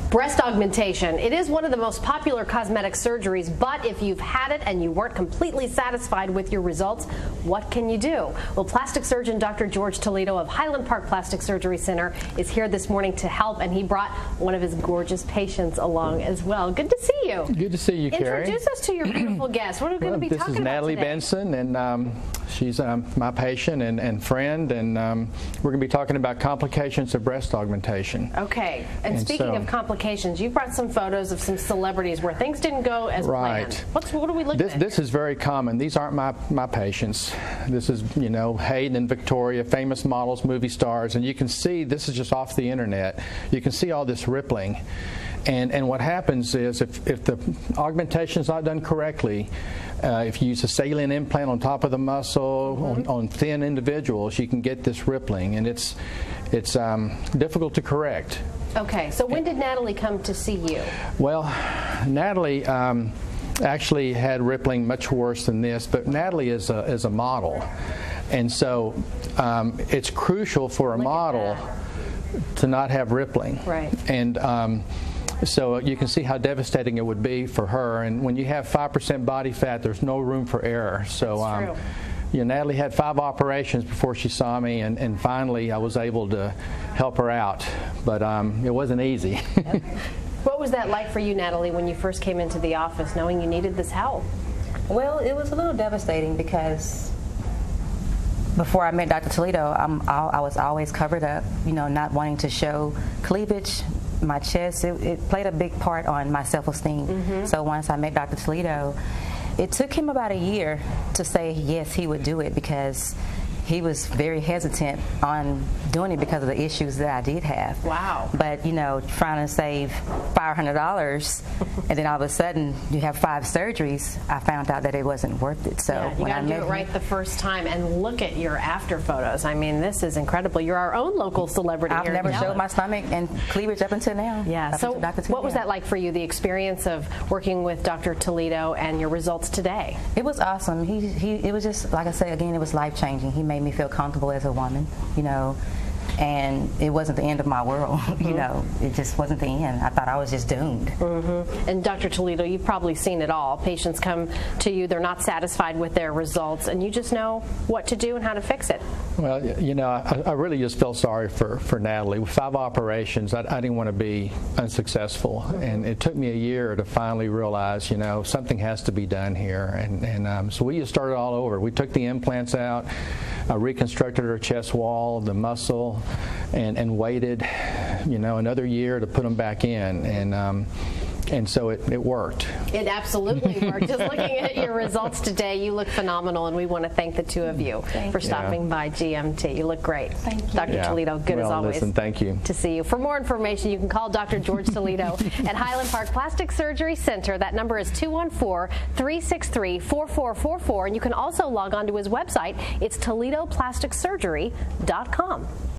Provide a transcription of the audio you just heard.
Breast augmentation. It is one of the most popular cosmetic surgeries, but if you've had it and you weren't completely satisfied with your results, what can you do? Well, plastic surgeon Dr. George Toledo of Highland Park Plastic Surgery Center is here this morning to help, and he brought one of his gorgeous patients along as well. Good to see you. Good to see you, Karie. Introduce us to your beautiful guest. What are we going to be talking about today? This is Natalie Benson, and she's my patient and friend, and we're going to be talking about complications of breast augmentation. Okay. And speaking of complications, you brought some photos of some celebrities where things didn't go as planned. What are we looking at? This is very common. These aren't my patients. This is, you know, Hayden and Victoria, famous models, movie stars, and you can see this is just off the internet. You can see all this rippling. And what happens is if the augmentation is not done correctly, if you use a saline implant on top of the muscle, on thin individuals, you can get this rippling, and it's difficult to correct. Okay, so when did Natalie come to see you? Well, Natalie actually had rippling much worse than this, but Natalie is a model, and so it's crucial for a model to not have rippling. Right. And so you can see how devastating it would be for her. And when you have 5% body fat, there's no room for error. So you know, Natalie had 5 operations before she saw me, and finally I was able to help her out. But it wasn't easy. What was that like for you, Natalie, when you first came into the office, knowing you needed this help? Well, it was a little devastating because before I met Dr. Toledo, I was always covered up, you know, not wanting to show cleavage. My chest, it played a big part on my self-esteem. So once I met Dr. Toledo, it took him about a year to say yes, he would do it, because he was very hesitant on doing it because of the issues that I did have. Wow. But, you know, trying to save $500 and then all of a sudden you have 5 surgeries, I found out that it wasn't worth it. So yeah, you got to do it right the first time, and look at your after photos. I mean, this is incredible. You're our own local celebrity. I've never showed my stomach and cleavage up until now. Yeah. So what was that like for you, the experience of working with Dr. Toledo and your results today? It was awesome. It was just, like I say again, it was life-changing. He made me feel comfortable as a woman, you know, and it wasn't the end of my world. You know, it just wasn't the end. I thought I was just doomed. And Dr. Toledo, you've probably seen it all. Patients come to you, they're not satisfied with their results, and you just know what to do and how to fix it. Well, you know, I really just felt sorry for Natalie. With 5 operations, I didn't want to be unsuccessful, and it took me a year to finally realize, you know, something has to be done here. And so we just started all over. We took the implants out, reconstructed her chest wall, the muscle, and waited, you know, another year to put them back in, and so it worked. It absolutely worked. Just looking at your results today, you look phenomenal, and we want to thank the two of you for stopping by GMT. You look great. Thank you. Dr. Toledo, good as always. Listen, thank you. To see you. For more information, you can call Dr. George Toledo at Highland Park Plastic Surgery Center. That number is 214-363-4444, and you can also log on to his website. It's ToledoPlasticSurgery.com.